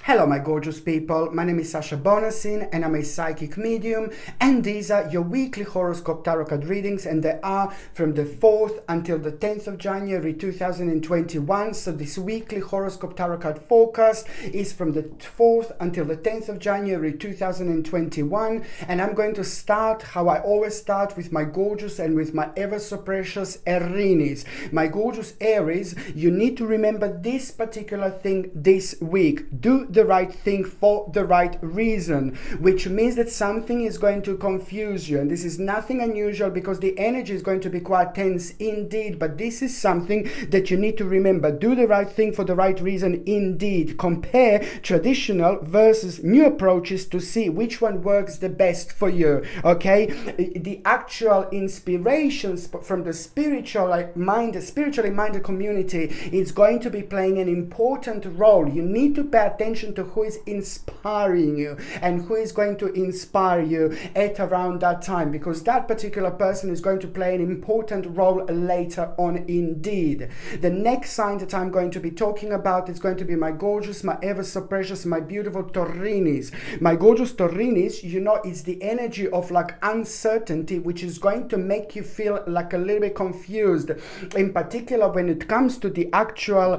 Hello my gorgeous people, my name is Sasha Bonasin and I'm a psychic medium, and these are your weekly horoscope tarot card readings, and they are from the 4th until the 10th of January 2021. So this weekly horoscope tarot card forecast is from the 4th until the 10th of January 2021, and I'm going to start how I always start, with my gorgeous and with my ever so precious Aries. My gorgeous Aries, you need to remember this particular thing this week. Do the right thing for the right reason, which means that something is going to confuse you, and this is nothing unusual because the energy is going to be quite tense indeed, but this is something that you need to remember. Do the right thing for the right reason indeed. Compare traditional versus new approaches to see which one works the best for you. Okay, the actual inspirations from the spiritually minded community is going to be playing an important role. You need to pay attention to who is inspiring you and who is going to inspire you at around that time, because that particular person is going to play an important role later on indeed. The next sign that I'm going to be talking about is going to be my gorgeous, my ever so precious, my beautiful Taurinis. My gorgeous Taurinis, you know, it's the energy of like uncertainty, which is going to make you feel like a little bit confused, in particular when it comes to the actual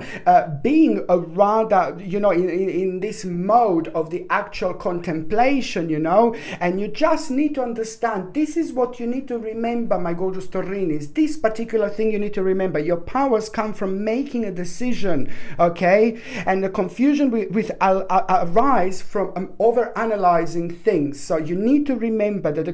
being a rather, you know, in this mode of the actual contemplation, you know, and you just need to understand, this is what you need to remember, my gorgeous Taurinis. This particular thing you need to remember: your powers come from making a decision, okay, and the confusion arise from over analyzing things. So you need to remember that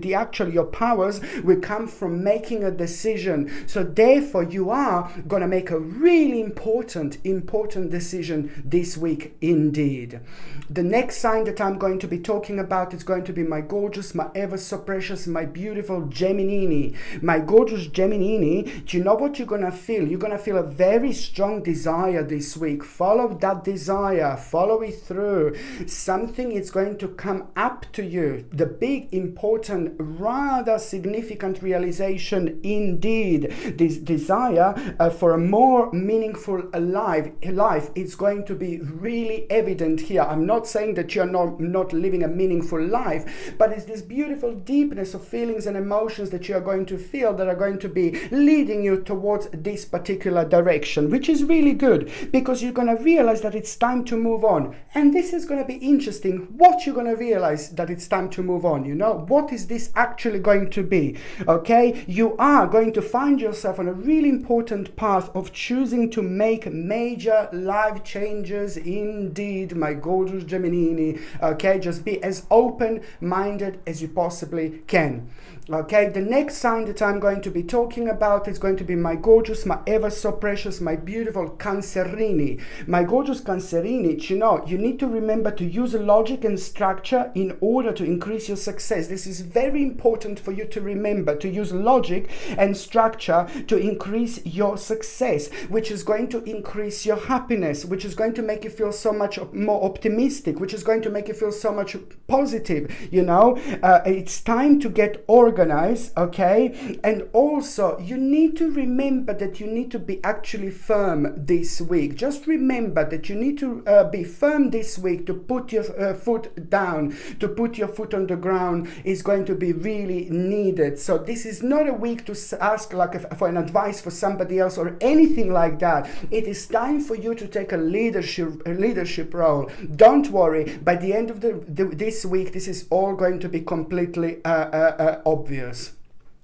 the actual your powers will come from making a decision. So therefore you are gonna make a really important decision this week indeed. The next sign that I'm going to be talking about is going to be my gorgeous, my ever so precious, my beautiful Gemini. My gorgeous Gemini, do you know what you're gonna feel? You're gonna feel a very strong desire this week. Follow that desire, follow it through. Something is going to come up to you. The big, important, rather significant realization indeed. This desire for a more meaningful life is going to be really evident here. I'm not saying that you're not living a meaningful life, but it's this beautiful deepness of feelings and emotions that you're going to feel that are going to be leading you towards this particular direction, which is really good because you're going to realize that it's time to move on. And this is going to be interesting, what you're going to realize that it's time to move on. You know, what is this actually going to be? Okay, you are going to find yourself on a really important path of choosing to make major life changes indeed, my gorgeous Gemini. Okay, just be as open-minded as you possibly can. Okay, the next sign that I'm going to be talking about is going to be my gorgeous, my ever so precious, my beautiful Cancerini. My gorgeous Cancerini, you know, you need to remember to use logic and structure in order to increase your success. This is very important for you to remember, to use logic and structure to increase your success, which is going to increase your happiness, which is going to make you feel so much more optimistic, which is going to make you feel so much positive. You know, it's time to get organized, okay? And also you need to remember that you need to be actually firm this week. Just remember that you need to be firm this week. To put your foot down, to put your foot on the ground is going to be really needed. So this is not a week to ask like for an advice for somebody else or anything like that. It is time for you to take a leadership role. Don't worry, by the end of this week, this is all going to be completely obvious.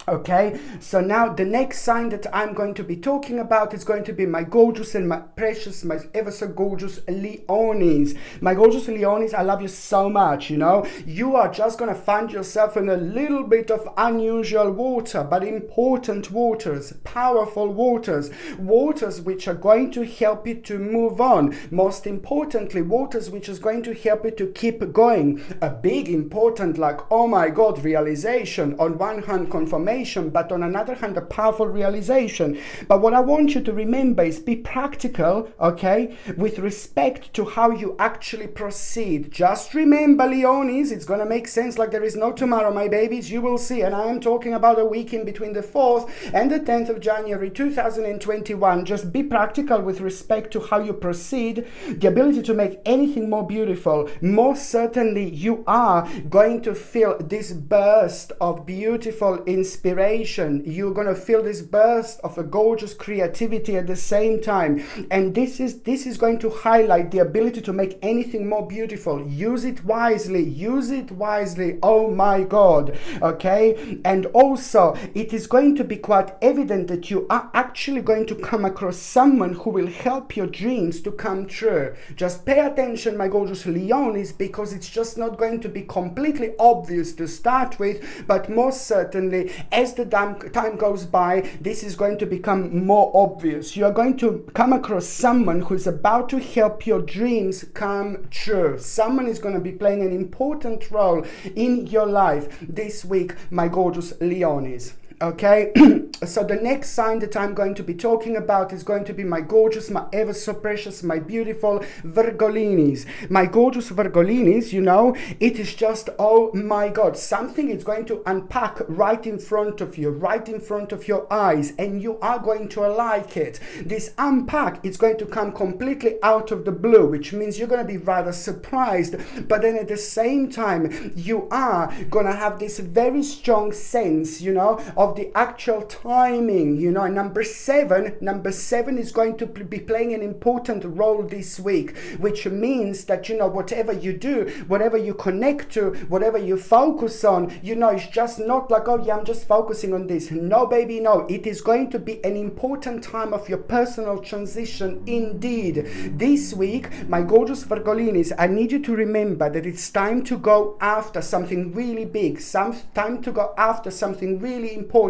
Okay, so now the next sign that I'm going to be talking about is going to be my gorgeous and my precious, my ever so gorgeous Leonis. My gorgeous Leonis, I love you so much, you know. You are just going to find yourself in a little bit of unusual water, but important waters, powerful waters, waters which are going to help you to move on. Most importantly, waters which is going to help you to keep going. A big important, like, oh my God, realization. On one hand, confirmation transformation, but on another hand, a powerful realization. But what I want you to remember is be practical, okay, with respect to how you actually proceed. Just remember, Leonis, it's going to make sense like there is no tomorrow, my babies. You will see. And I am talking about a week in between the 4th and the 10th of January 2021. Just be practical with respect to how you proceed. The ability to make anything more beautiful. Most certainly, you are going to feel this burst of beautiful inspiration. You're going to feel this burst of a gorgeous creativity at the same time. And this is going to highlight the ability to make anything more beautiful. Use it wisely. Use it wisely. Oh my God. Okay. And also, it is going to be quite evident that you are actually going to come across someone who will help your dreams to come true. Just pay attention, my gorgeous Leonis, because it's just not going to be completely obvious to start with, but most certainly as the time goes by, this is going to become more obvious. You are going to come across someone who is about to help your dreams come true. Someone is going to be playing an important role in your life this week, my gorgeous Leonis. Okay, so the next sign that I'm going to be talking about is going to be my gorgeous, my ever so precious, my beautiful Virgolinis. My gorgeous Virgolinis, you know, it is just, oh my God, something is going to unpack right in front of you, right in front of your eyes, and you are going to like it. This unpack is going to come completely out of the blue, which means you're going to be rather surprised, but then at the same time, you are going to have this very strong sense, you know, of the actual timing, you know. And number seven is going to be playing an important role this week, which means that, you know, whatever you do, whatever you connect to, whatever you focus on, you know, it's just not like, oh yeah, I'm just focusing on this. No, baby, no. It is going to be an important time of your personal transition indeed. This week, my gorgeous Virgolinis, I need you to remember that it's time to go after something really big, time to go after something really important,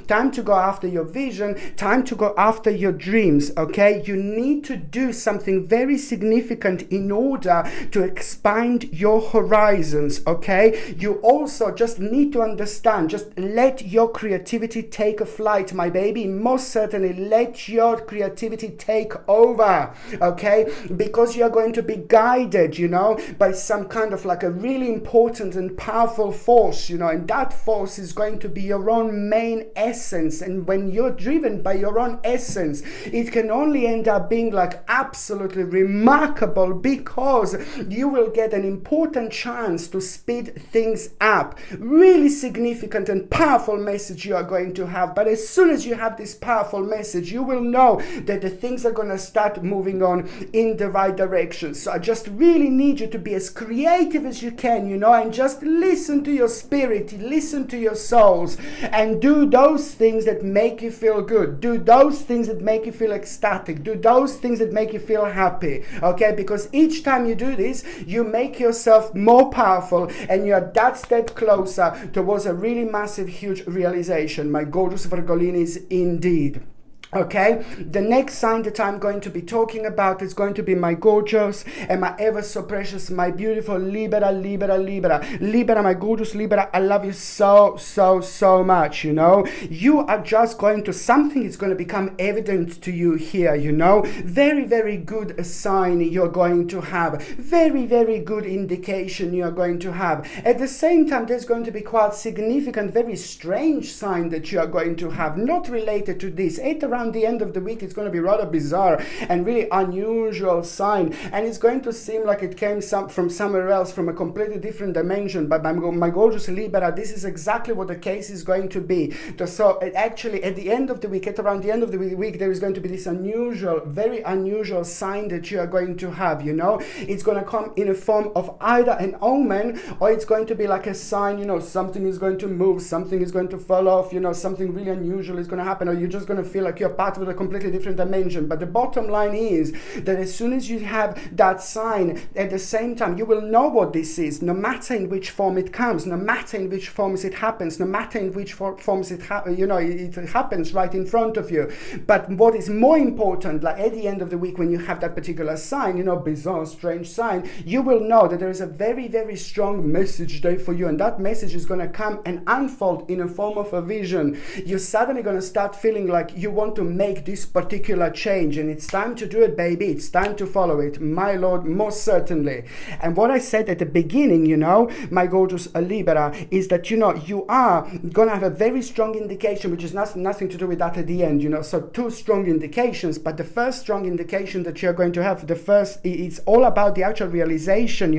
time to go after your vision, time to go after your dreams, okay? You need to do something very significant in order to expand your horizons, okay? You also just need to understand, just let your creativity take a flight, my baby. Most certainly let your creativity take over, okay? Because you're going to be guided, you know, by some kind of like a really important and powerful force, you know, and that force is going to be your own main essence. And when you're driven by your own essence, it can only end up being like absolutely remarkable, because you will get an important chance to speed things up. Really significant and powerful message you are going to have. But as soon as you have this powerful message, you will know that the things are going to start moving on in the right direction. So I just really need you to be as creative as you can, you know, and just listen to your spirit, listen to your souls, and do those things that make you feel good. Do those things that make you feel ecstatic. Do those things that make you feel happy. Okay? Because each time you do this, you make yourself more powerful, and you are that step closer towards a really massive, huge realization. My gorgeous Virgolinis, indeed. Okay, the next sign that I'm going to be talking about is going to be my gorgeous and my ever so precious, my beautiful Libra, my gorgeous Libra. I love you so much, you know. You are just going to, something is going to become evident to you here, you know. Very good sign you're going to have. Very good indication you're going to have. At the same time, there's going to be quite significant, very strange sign that you are going to have, not related to this. Around the end of the week, it's going to be rather bizarre and really unusual sign, and it's going to seem like it came from somewhere else, from a completely different dimension. But my gorgeous Libra, this is exactly what the case is going to be. So actually, at the end of the week, at around the end of the week, there is going to be this unusual, very unusual sign that you are going to have, you know. It's going to come in a form of either an omen, or it's going to be like a sign, you know, something is going to move, something is going to fall off, you know, something really unusual is going to happen, or you're just going to feel like you're part of a completely different dimension. But the bottom line is that as soon as you have that sign, at the same time, you will know what this is, no matter in which form it comes, no matter in which forms it happens, no matter in which forms it happens right in front of you. But what is more important, like at the end of the week when you have that particular sign, bizarre, strange sign, you will know that there is a very, very strong message there for you, and that message is going to come and unfold in a form of a vision. You're suddenly going to start feeling like you want to make this particular change, and it's time to do it, baby. It's time to follow it, my lord, most certainly. And what I said at the beginning, my gorgeous Libra, is that you are going to have a very strong indication, which is nothing to do with that at the end, so two strong indications. But the first strong indication that you're going to have, it's all about the actual realization.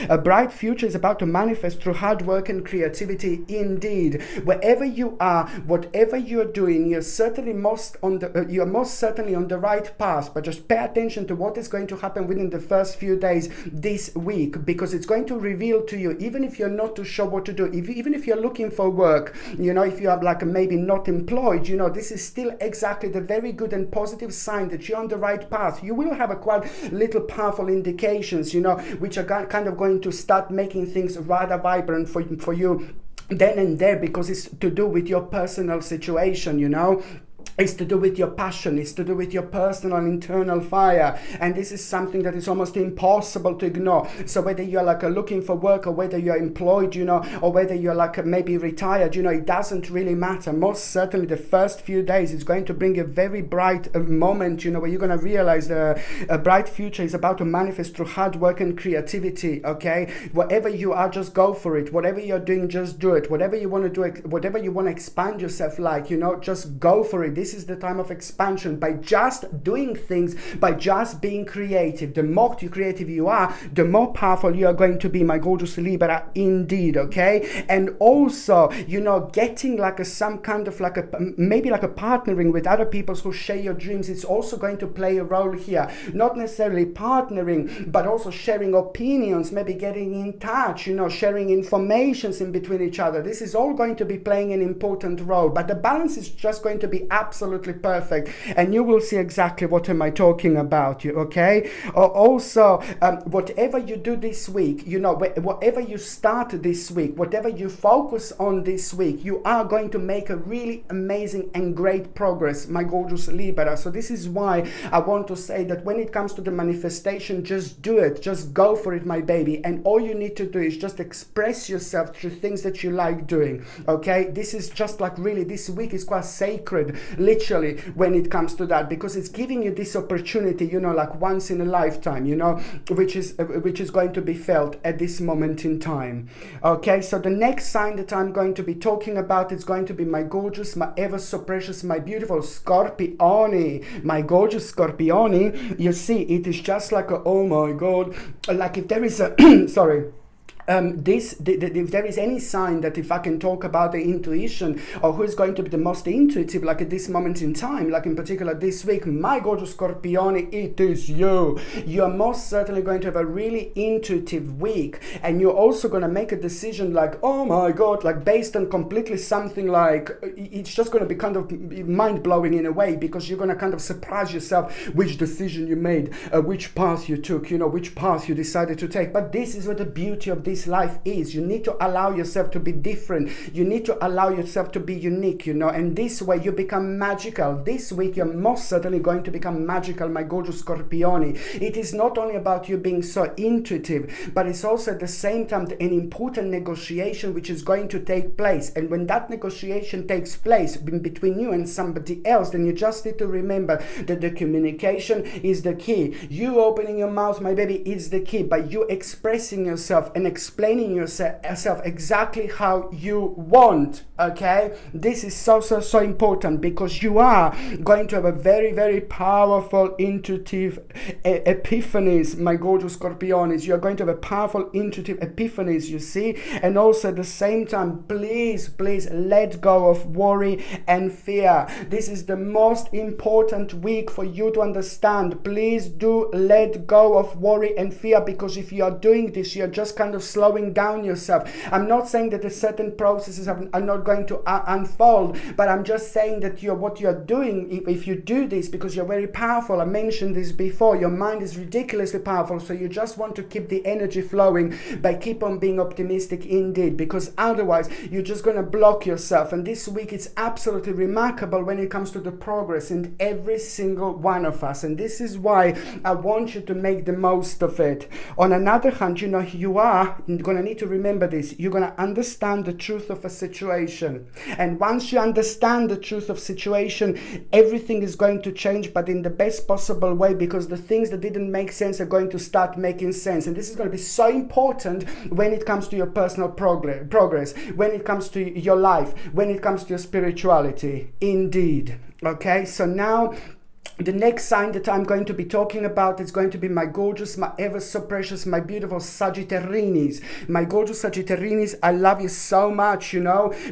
A bright future is about to manifest through hard work and creativity. Indeed, wherever you are, whatever you're doing, you're most certainly on the right path. But just pay attention to what is going to happen within the first few days this week, because it's going to reveal to you, even if you're not too sure what to do, even if you're looking for work, if you are like maybe not employed, this is still exactly the very good and positive sign that you're on the right path. You will have a quite little powerful indications, which are kind of going to start making things rather vibrant for you then and there, because it's to do with your personal situation, It's to do with your passion. It's to do with your personal internal fire. And this is something that is almost impossible to ignore. So whether you're like looking for work, or whether you're employed, or whether you're like maybe retired, it doesn't really matter. Most certainly the first few days is going to bring a very bright moment, where you're going to realize a bright future is about to manifest through hard work and creativity, okay? Whatever you are, just go for it. Whatever you're doing, just do it. Whatever you want to do, whatever you want to expand yourself like, just go for it. This is the time of expansion. By just doing things, by just being creative, the more creative you are, the more powerful you are going to be, my gorgeous Libra, indeed, okay? And also, getting like some kind of maybe like a partnering with other people who share your dreams, it's also going to play a role here. Not necessarily partnering, but also sharing opinions, maybe getting in touch, sharing informations in between each other. This is all going to be playing an important role, but the balance is just going to be absolutely perfect, and you will see exactly what am I talking about, okay? Also, whatever you do this week, whatever you start this week, whatever you focus on this week, you are going to make a really amazing and great progress, my gorgeous Libra. So this is why I want to say that when it comes to the manifestation, just do it, just go for it, my baby. And all you need to do is just express yourself through things that you like doing, okay? This is just like really, this week is quite sacred, literally, when it comes to that, because it's giving you this opportunity, like once in a lifetime, which is going to be felt at this moment in time. Okay, so the next sign that I'm going to be talking about is going to be my gorgeous, my ever so precious, my beautiful Scorpione. My gorgeous Scorpione, you see, it is just like oh my God, like if there is a sorry, if there is any sign that, if I can talk about the intuition, or who is going to be the most intuitive, like at this moment in time, like in particular this week, my gorgeous Scorpione, it is you. You are most certainly going to have a really intuitive week, and you're also going to make a decision like, oh my God, like based on completely something like, it's just going to be kind of mind-blowing in a way, because you're going to kind of surprise yourself which decision you made, which path you took, which path you decided to take. But this is what the beauty of this life is. You need to allow yourself to be different. You need to allow yourself to be unique, and this way you become magical. This week you're most certainly going to become magical, my gorgeous Scorpione. It is not only about you being so intuitive, but it's also at the same time an important negotiation which is going to take place. And when that negotiation takes place between you and somebody else, then you just need to remember that the communication is the key. You opening your mouth, my baby, is the key. By you expressing yourself and explaining yourself exactly how you want, okay? This is so important, because you are going to have a very, very powerful intuitive epiphanies, my gorgeous Scorpiones. You are going to have a powerful intuitive epiphanies, you see? And also at the same time, please let go of worry and fear. This is the most important week for you to understand. Please do let go of worry and fear, because if you are doing this, you're just kind of slowing down yourself. I'm not saying that the certain processes are not going to unfold, but I'm just saying that what you're doing, if you do this, because you're very powerful, I mentioned this before, your mind is ridiculously powerful, so you just want to keep the energy flowing by keep on being optimistic indeed, because otherwise you're just going to block yourself. And this week it's absolutely remarkable when it comes to the progress in every single one of us, and this is why I want you to make the most of it. On another hand, you are going to need to remember this. You're going to understand the truth of a situation, and once you understand the truth of situation, everything is going to change, but in the best possible way, because the things that didn't make sense are going to start making sense. And this is going to be so important when it comes to your personal progress, when it comes to your life, when it comes to your spirituality indeed. Okay, so now the next sign that I'm going to be talking about is going to be my gorgeous, my ever so precious, my beautiful Sagittarius. My gorgeous Sagittarius, I love you so much,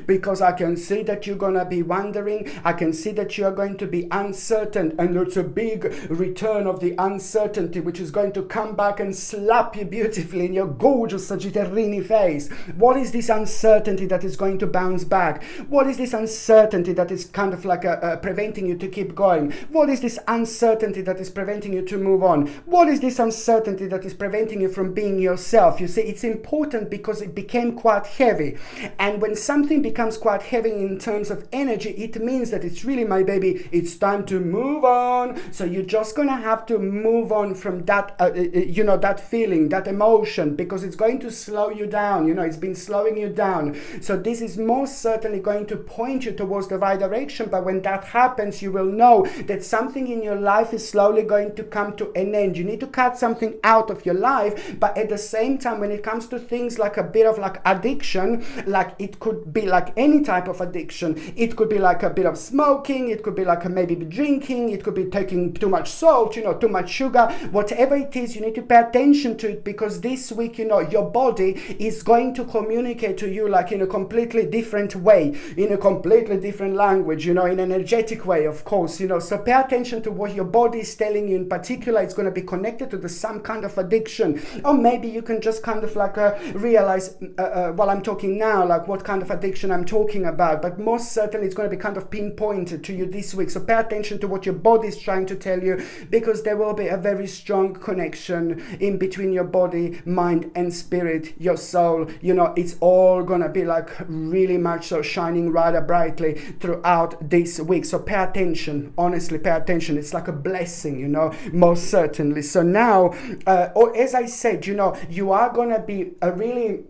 because I can see that you're going to be wondering. I can see that you're going to be uncertain, and it's a big return of the uncertainty, which is going to come back and slap you beautifully in your gorgeous Sagittarius face. What is this uncertainty that is going to bounce back? What is this uncertainty that is kind of like preventing you to keep going? What is this uncertainty that is preventing you to move on? What is this uncertainty that is preventing you from being yourself? You see, it's important because it became quite heavy. And when something becomes quite heavy in terms of energy, it means that it's really, my baby, it's time to move on. So you're just going to have to move on from that, that feeling, that emotion, because it's going to slow you down. It's been slowing you down. So this is most certainly going to point you towards the right direction. But when that happens, you will know that something in your life is slowly going to come to an end. You need to cut something out of your life, but at the same time, when it comes to things like a bit of like addiction, like it could be like any type of addiction. It could be like a bit of smoking, it could be like maybe drinking, it could be taking too much salt, too much sugar, whatever it is, you need to pay attention to it, because this week, your body is going to communicate to you like in a completely different way, in a completely different language, in an energetic way, of course, so pay attention to what your body is telling you. In particular, it's going to be connected to some kind of addiction, or maybe you can just kind of like realize while I'm talking now, like what kind of addiction I'm talking about, but most certainly it's going to be kind of pinpointed to you this week. So pay attention to what your body is trying to tell you, because there will be a very strong connection in between your body, mind and spirit, your soul. It's all going to be like really much so shining rather brightly throughout this week. So pay attention, honestly, pay attention. It's like a blessing, most certainly. So now, as I said, you are going to be a really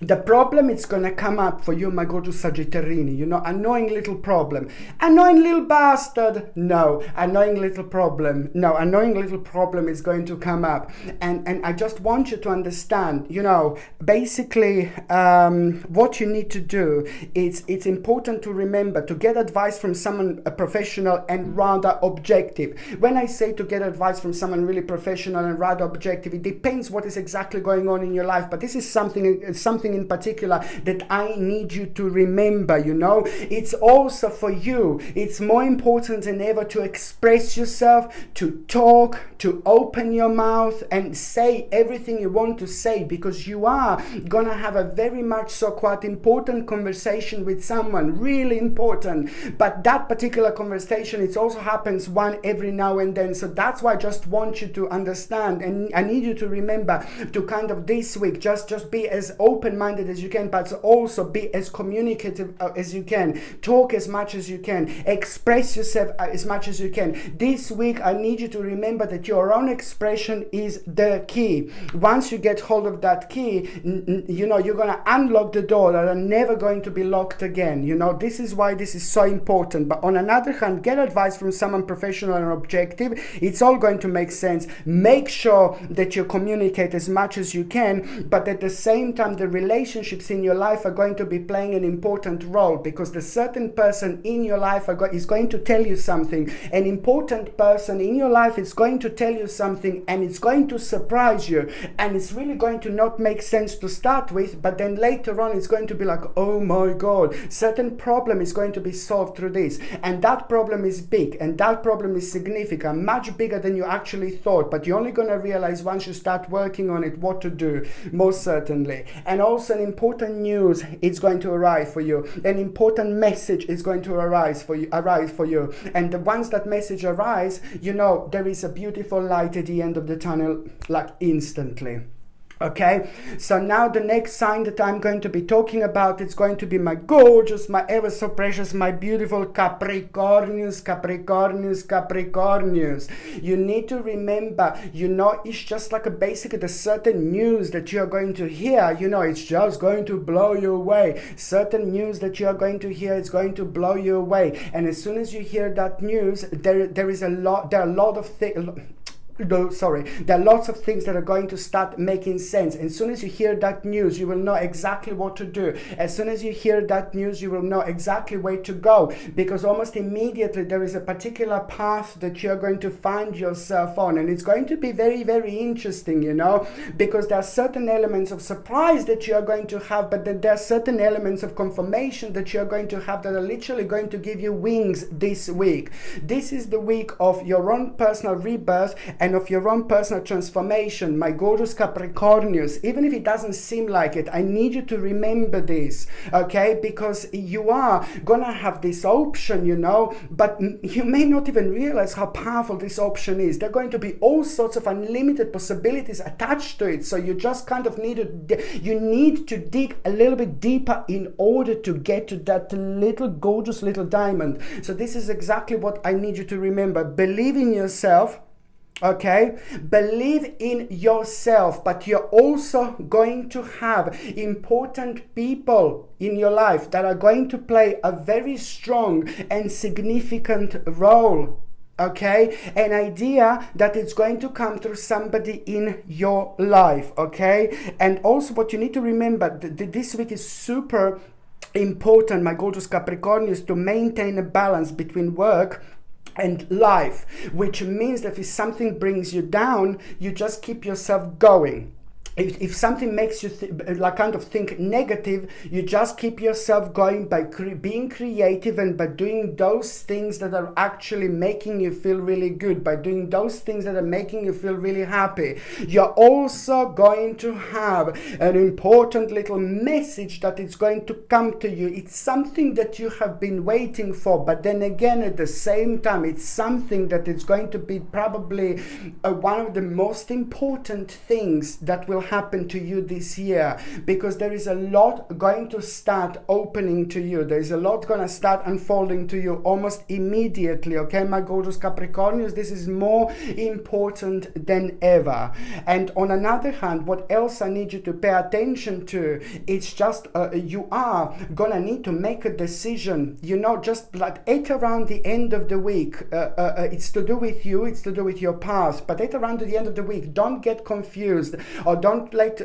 the problem is going to come up for you, my gorgeous Sagittarius, annoying little problem. Annoying little bastard. No. Annoying little problem. No. Annoying little problem is going to come up. And I just want you to understand, basically what you need to do is, it's important to remember to get advice from someone professional and rather objective. When I say to get advice from someone really professional and rather objective, it depends what is exactly going on in your life. But this is something in particular that I need you to remember, it's also for you. It's more important than ever to express yourself, to talk, to open your mouth and say everything you want to say, because you are gonna have a very much so quite important conversation with someone, really important. But that particular conversation, it also happens one every now and then. So that's why I just want you to understand, and I need you to remember to kind of this week just be as open-minded as you can, but also be as communicative as you can. Talk as much as you can. Express yourself as much as you can. This week, I need you to remember that your own expression is the key. Once you get hold of that key, you're going to unlock the door that are never going to be locked again. This is why this is so important. But on another hand, get advice from someone professional and objective. It's all going to make sense. Make sure that you communicate as much as you can, but at the same time, the relationships in your life are going to be playing an important role, because the certain person in your life is going to tell you something. An important person in your life is going to tell you something, and it's going to surprise you, and it's really going to not make sense to start with, but then later on it's going to be like, oh my god, certain problem is going to be solved through this, and that problem is big, and that problem is significant, much bigger than you actually thought, but you're only going to realize once you start working on it what to do, most certainly. And also an important news is going to arrive for you, an important message is going to arrive for you, and once that message arrives, you know there is a beautiful light at the end of the tunnel, like instantly. Okay, so now the next sign that I'm going to be talking about, it's going to be my gorgeous, my ever so precious, my beautiful Capricornius. You need to remember, you know, it's just like basically the certain news that you're going to hear, you know, it's just going to blow you away. Certain news that you're going to hear, it's going to blow you away. And as soon as you hear that news, there are lots of things that are going to start making sense. And as soon as you hear that news, you will know exactly what to do. As soon as you hear that news, you will know exactly where to go, because almost immediately there is a particular path that you're going to find yourself on, and it's going to be very, very interesting, you know, because there are certain elements of surprise that you are going to have, but then there are certain elements of confirmation that you're going to have that are literally going to give you wings this week. This is the week of your own personal rebirth and of your own personal transformation, my gorgeous Capricornius. Even if it doesn't seem like it, I need you to remember this, okay? Because you are gonna have this option, you know, but you may not even realize how powerful this option is. There are going to be all sorts of unlimited possibilities attached to it, so you just kind of need to dig a little bit deeper in order to get to that little gorgeous little diamond. So this is exactly what I need you to remember. Believe in yourself. Okay, believe in yourself, but you're also going to have important people in your life that are going to play a very strong and significant role. Okay, an idea that it's going to come through somebody in your life. Okay, and also what you need to remember, this week is super important, my gorgeous Capricorn, is to maintain a balance between work and life, which means that if something brings you down, you just keep yourself going. If something makes you think negative, you just keep yourself going by being creative and by doing those things that are actually making you feel really good, by doing those things that are making you feel really happy. You're also going to have an important little message that is going to come to you. It's something that you have been waiting for, but then again, at the same time, it's something that is going to be probably one of the most important things that will happen to you this year, because there is a lot going to start opening to you. There is a lot going to start unfolding to you almost immediately. Okay, my gorgeous Capricornius, this is more important than ever. And on another hand, what else I need you to pay attention to, it's just you are gonna need to make a decision, you know, just like at around the end of the week. It's to do with you, it's to do with your past, but at around the end of the week, don't get confused or don't let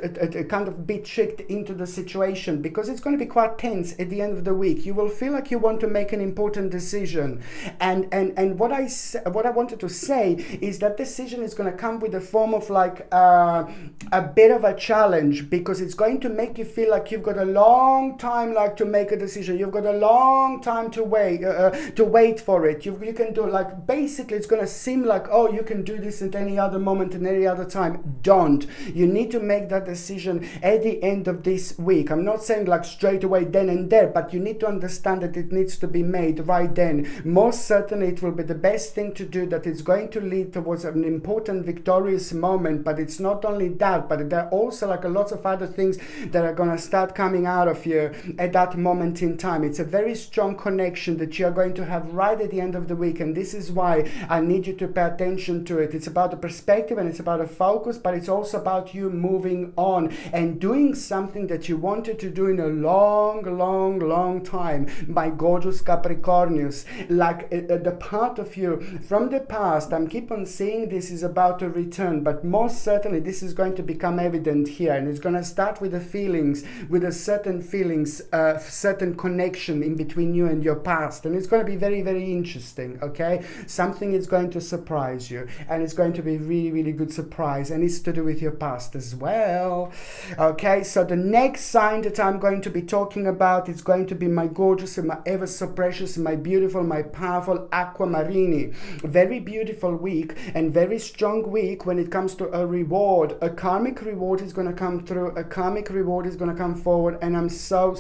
kind of be tricked into the situation, because it's going to be quite tense at the end of the week. You will feel like you want to make an important decision, and what I wanted to say is that decision is going to come with a form of like a bit of a challenge, because it's going to make you feel like you've got a long time like to make a decision. You've got a long time to wait for it. You can do like, basically it's going to seem like, oh, you can do this at any other moment and any other time. Don't. You need to make that decision at the end of this week. I'm not saying like straight away then and there, but you need to understand that it needs to be made right then. Most certainly it will be the best thing to do, that it's going to lead towards an important victorious moment. But it's not only that, but there are also like a lot of other things that are going to start coming out of you at that moment in time. It's a very strong connection that you're going to have right at the end of the week, and this is why I need you to pay attention to it. It's about the perspective and it's about a focus, but it's also about you moving on and doing something that you wanted to do in a long time, my gorgeous Capricornius. Like the part of you from the past, I'm keep on saying this is about to return, but most certainly this is going to become evident here, and it's going to start with the feelings, with a certain feelings, certain connection in between you and your past, and it's going to be very interesting. Okay, something is going to surprise you, and it's going to be really good surprise, and it's to do with your past as well. Okay, so the next sign that I'm going to be talking about is going to be my gorgeous and my ever so precious, my beautiful, my powerful Aquamarini. Very beautiful week and very strong week when it comes to a reward. A karmic reward is going to come through, a karmic reward is going to come forward, and I'm so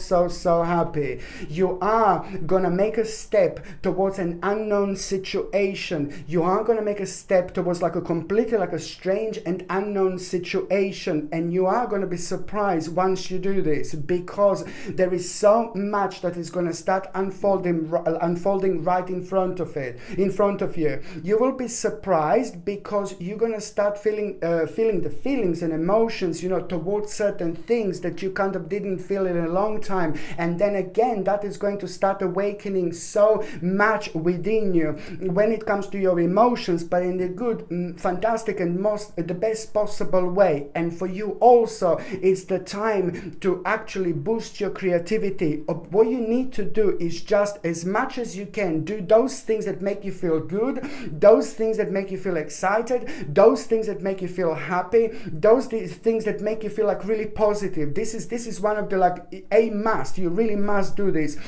happy. You are going to make a step towards an unknown situation. You are going to make a step towards like a completely like a strange and unknown situation, and you are going to be surprised once you do this, because there is so much that is going to start unfolding right in front of you. You will be surprised because you're going to start feeling the feelings and emotions, you know, towards certain things that you kind of didn't feel in a long time, and then again that is going to start awakening so much within you when it comes to your emotions, but in the good, fantastic, and the best possible way. And for you also, it's the time to actually boost your creativity. What you need to do is just as much as you can do those things that make you feel good, those things that make you feel excited, those things that make you feel happy, those things that make you feel like really positive. This is one of the like a must. You really must do this.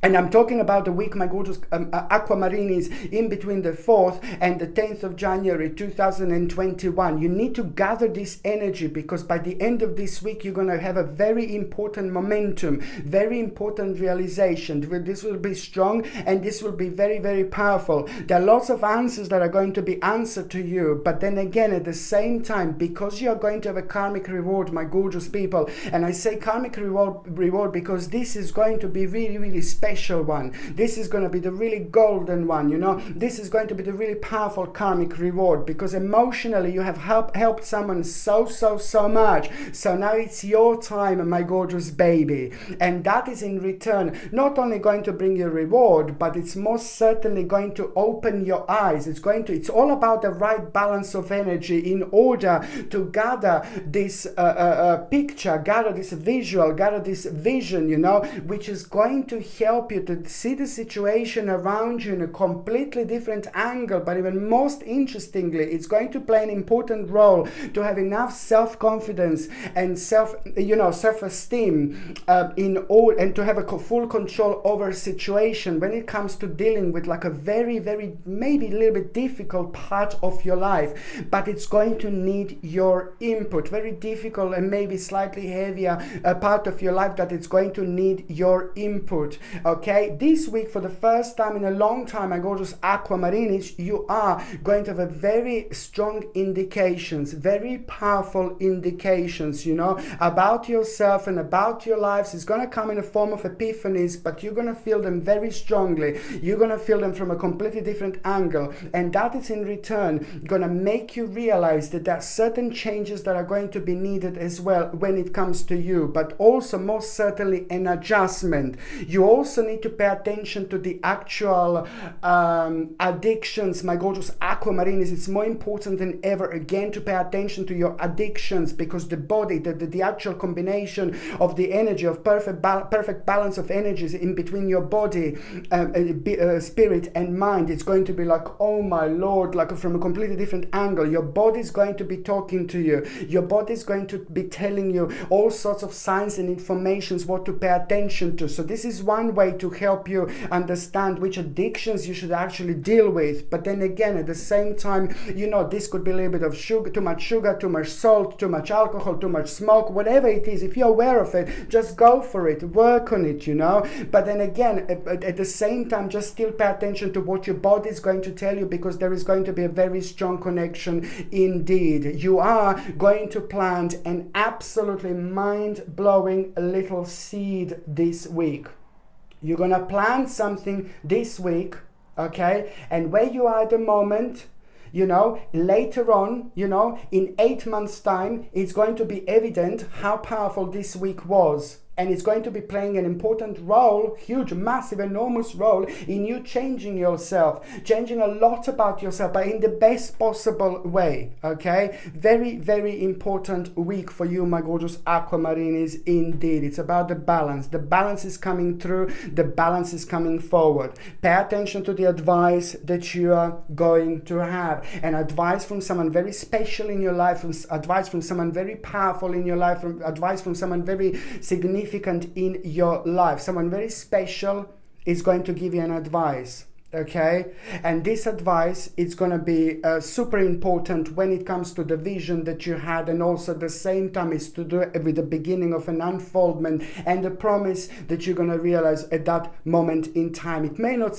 And I'm talking about the week, my gorgeous Aquamarinis, in between the 4th and the 10th of January 2021. You need to gather this energy, because by the end of this week, you're going to have a very important momentum, very important realization. This will be strong, and this will be very powerful. There are lots of answers that are going to be answered to you. But then again, at the same time, because you are going to have a karmic reward, my gorgeous people, and I say karmic reward because this is going to be really special one. This is going to be the really golden one, you know. This is going to be the really powerful karmic reward, because emotionally you have helped someone so much. So now it's your time, my gorgeous baby. And that is in return not only going to bring you a reward, but it's most certainly going to open your eyes. It's all about the right balance of energy in order to gather this picture, gather this visual, gather this vision, you know, which is going to help you to see the situation around you in a completely different angle. But even most interestingly, it's going to play an important role to have enough self-confidence and self-esteem and to have a full control over a situation when it comes to dealing with like a very maybe a little bit difficult part of your life. But it's going to need your input. Very difficult and maybe slightly heavier part of your life that it's going to need your input. Okay, this week for the first time in a long time, my gorgeous Aquamarinis, you are going to have a very strong indications, very powerful indications, you know, about yourself and about your lives. It's going to come in the form of epiphanies, but you're going to feel them very strongly. You're going to feel them from a completely different angle, and that is in return going to make you realize that there are certain changes that are going to be needed as well when it comes to you, but also most certainly an adjustment. You also need to pay attention to the actual addictions, my gorgeous Aquamarinis. It's more important than ever again to pay attention to your addictions, because the body, the actual combination of the energy of perfect balance of energies in between your body, spirit and mind, it's going to be like, oh my lord, like from a completely different angle. Your body is going to be talking to you. Your body is going to be telling you all sorts of signs and informations what to pay attention to. So this is one way to help you understand which addictions you should actually deal with. But then again, at the same time, you know, this could be a little bit of sugar, too much salt, too much alcohol, too much smoke, whatever it is. If you're aware of it, just go for it, work on it, you know. But then again, at the same time, just still pay attention to what your body is going to tell you, because there is going to be a very strong connection indeed. You are going to plant an absolutely mind-blowing little seed this week. You're going to plant something this week, okay? And where you are at the moment, you know, later on, you know, in 8 months' time, it's going to be evident how powerful this week was. And it's going to be playing an important role, huge, massive, enormous role in you changing yourself, changing a lot about yourself, but in the best possible way, okay? Very, very important week for you, my gorgeous aquamarinis, indeed. It's about the balance. The balance is coming through. The balance is coming forward. Pay attention to the advice that you are going to have. And advice from someone very special in your life, advice from someone very powerful in your life, advice from someone very significant in your life. Someone very special is going to give you an advice, okay? And this advice is going to be super important when it comes to the vision that you had, and also at the same time is to do it with the beginning of an unfoldment and the promise that you're going to realize at that moment in time. It may not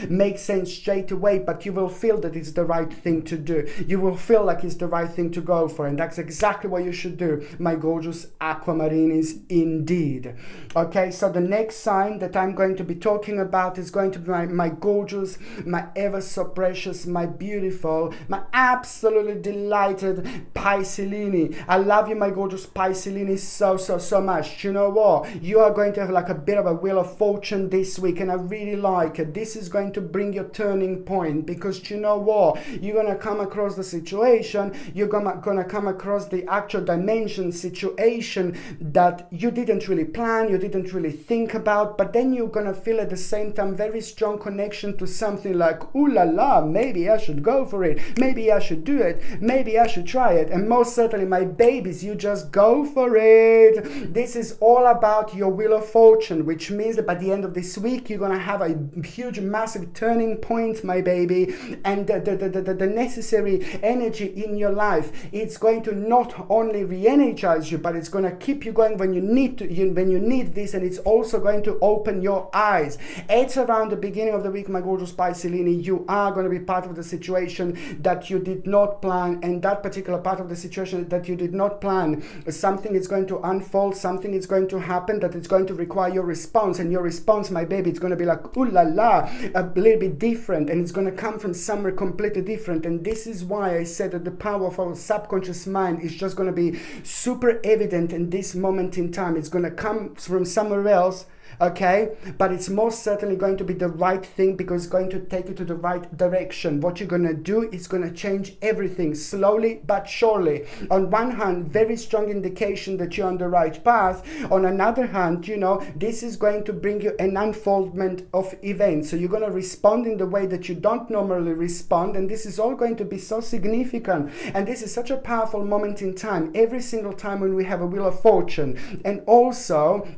make sense straight away, but you will feel that it's the right thing to do. You will feel like it's the right thing to go for, and that's exactly what you should do, my gorgeous aquamarinis, indeed. Okay, so the next sign that I'm going to be talking about is going to be my gorgeous, my ever so precious, my beautiful, my absolutely delighted Pisces. I love you, my gorgeous Pisces, so much. You know what? You are going to have like a bit of a wheel of fortune this week, and I really like it. This is going to bring your turning point, because you know what? You're going to come across the situation, you're going to come across the actual dimension situation that you didn't really plan, you didn't really think about, but then you're going to feel at the same time very strong connection to something like, ooh la la, maybe I should go for it, maybe I should do it, maybe I should try it. And most certainly, my babies, you just go for it. This is all about your wheel of fortune, which means that by the end of this week, you're going to have a huge, massive turning point, my baby, and the necessary energy in your life. It's going to not only re-energize you, but it's going to keep you going when you need to, when you need this, and it's also going to open your eyes. It's around the beginning of the week, my gorgeous Pisces, you are going to be part of the situation that you did not plan, and that particular part of the situation that you did not plan, something is going to unfold, something is going to happen that is going to require your response, and your response, my baby, it's going to be like, ooh la la, a little bit different, and it's going to come from somewhere completely different. And this is why I said that the power of our subconscious mind is just going to be super evident in this moment in time. It's going to come from somewhere else, okay, but it's most certainly going to be the right thing, because it's going to take you to the right direction. What you're going to do is going to change everything slowly but surely. On one hand, very strong indication that you're on the right path. On another hand, you know, this is going to bring you an unfoldment of events, so you're going to respond in the way that you don't normally respond, and this is all going to be so significant. And this is such a powerful moment in time, every single time when we have a wheel of fortune. And also,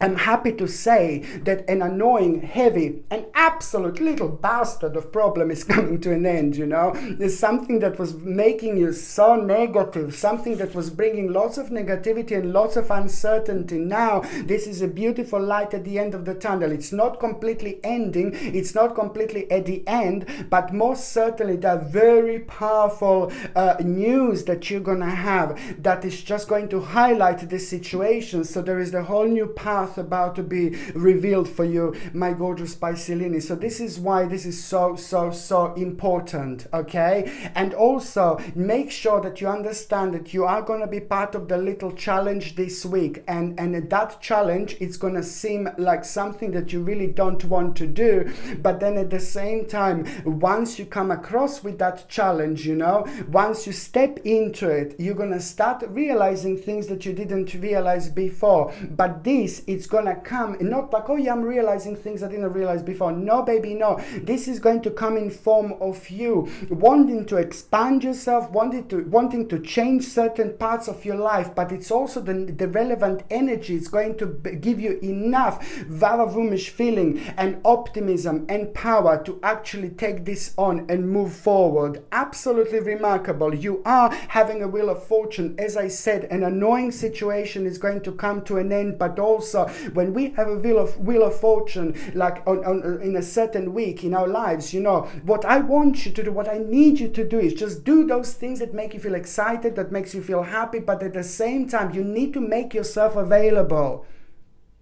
I'm happy to say that an annoying, heavy, and absolute little bastard of problem is coming to an end, you know. There's something that was making you so negative, something that was bringing lots of negativity and lots of uncertainty. Now, this is a beautiful light at the end of the tunnel. It's not completely ending, it's not completely at the end, but most certainly there are very powerful news that you're gonna have that is just going to highlight this situation. So there is a whole new path about to be revealed for you, my gorgeous Pisces. So this is why this is so important, okay? And also make sure that you understand that you are going to be part of the little challenge this week, and that challenge, it's going to seem like something that you really don't want to do, but then at the same time, once you come across with that challenge, you know, once you step into it, you're going to start realizing things that you didn't realize before. But this, it's gonna come not like, oh yeah, I'm realizing things I didn't realize before. No, baby, no. This is going to come in form of you wanting to expand yourself, wanting to change certain parts of your life, but it's also the relevant energy. It's going to give you enough vavavumish feeling and optimism and power to actually take this on and move forward. Absolutely remarkable. You are having a wheel of fortune. As I said, an annoying situation is going to come to an end, but also when we have a wheel of fortune, like in a certain week in our lives, you know, what I want you to do, what I need you to do is just do those things that make you feel excited, that makes you feel happy, but at the same time, you need to make yourself available.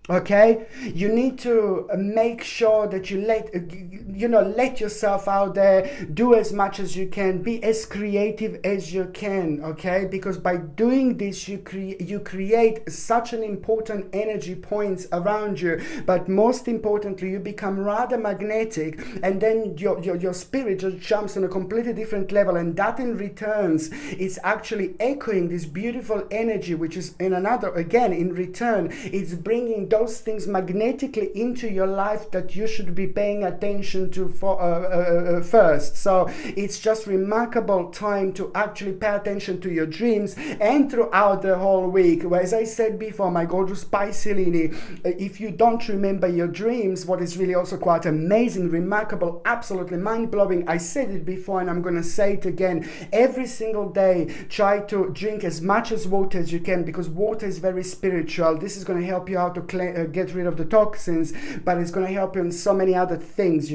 Okay, you need to make sure that you let yourself out there, do as much as you can, be as creative as you can. Okay, because by doing this you create such an important energy points around you, but most importantly you become rather magnetic, and then your spirit just jumps on a completely different level, and that in returns is actually echoing this beautiful energy, which is in return it's bringing those things magnetically into your life that you should be paying attention to first. So it's just remarkable time to actually pay attention to your dreams, and throughout the whole week. As I said before, my gorgeous Piscelini, if you don't remember your dreams, what is really also quite amazing, remarkable, absolutely mind-blowing, I said it before and I'm going to say it again, every single day try to drink as much as water as you can, because water is very spiritual. This is going to help you out to get rid of the toxins, but it's going to help you in so many other things,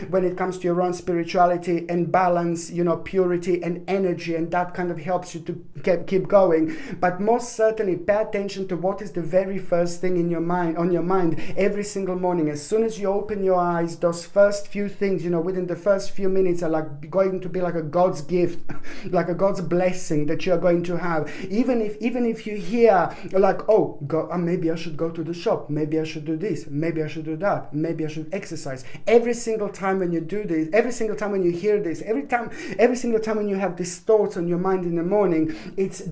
when it comes to your own spirituality and balance, purity and energy, and that kind of helps you to keep going. But most certainly pay attention to what is the very first thing on your mind every single morning. As soon as you open your eyes, those first few things, within the first few minutes are like going to be like a God's gift, like a God's blessing that you're going to have. Even if you hear like, oh God, maybe I should go to the shop, maybe I should do this, maybe I should do that, maybe I should exercise. Every single time when you do this, every single time when you hear this, every single time when you have these thoughts on your mind in the morning,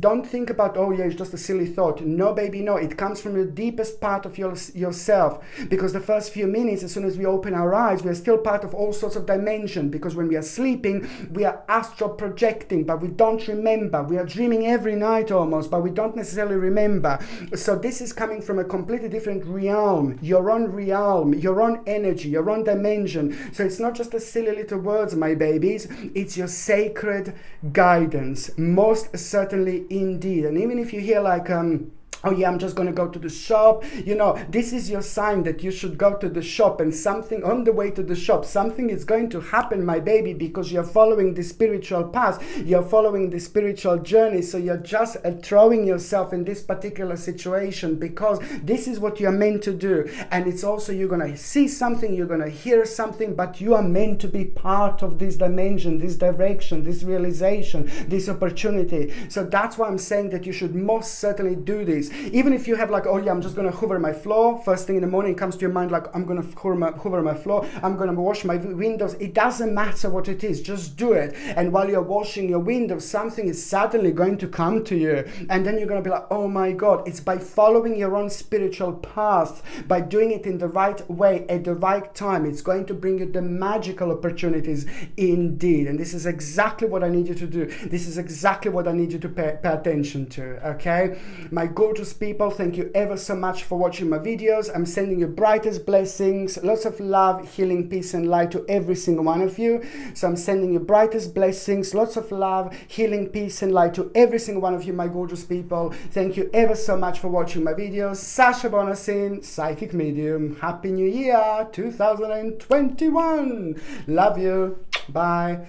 don't think about, oh yeah, it's just a silly thought. No baby, no, it comes from the deepest part of yourself, because the first few minutes, as soon as we open our eyes, we are still part of all sorts of dimension, because when we are sleeping we are astral projecting, but we don't remember. We are dreaming every night almost, but we don't necessarily remember. So this is coming from a completely different realm, your own energy, your own dimension. So it's not just a silly little words, my babies, it's your sacred guidance, most certainly indeed. And even if you hear like oh yeah, I'm just going to go to the shop, this is your sign that you should go to the shop, and something on the way to the shop, something is going to happen, my baby, because you're following the spiritual path, you're following the spiritual journey. So you're just throwing yourself in this particular situation because this is what you're meant to do. And it's also, you're going to see something, you're going to hear something, but you are meant to be part of this dimension, this direction, this realization, this opportunity. So that's why I'm saying that you should most certainly do this. Even if you have like, oh yeah, I'm just going to hover my floor, first thing in the morning comes to your mind like, I'm going to hover my floor, I'm going to wash my windows. It doesn't matter what it is, just do it. And while you're washing your windows, something is suddenly going to come to you, and then you're going to be like, oh my God. It's by following your own spiritual path, by doing it in the right way at the right time, it's going to bring you the magical opportunities indeed. And this is exactly what I need you to do. This is exactly what I need you to pay attention to. Okay, my gorgeous people, thank you ever so much for watching my videos. I'm sending you brightest blessings, lots of love, healing, peace and light to every single one of you. So I'm sending you brightest blessings, lots of love, healing, peace and light to every single one of you, my gorgeous people. Thank you ever so much for watching my videos. Sasha Bonasin, Psychic Medium. Happy New Year 2021. Love you. Bye.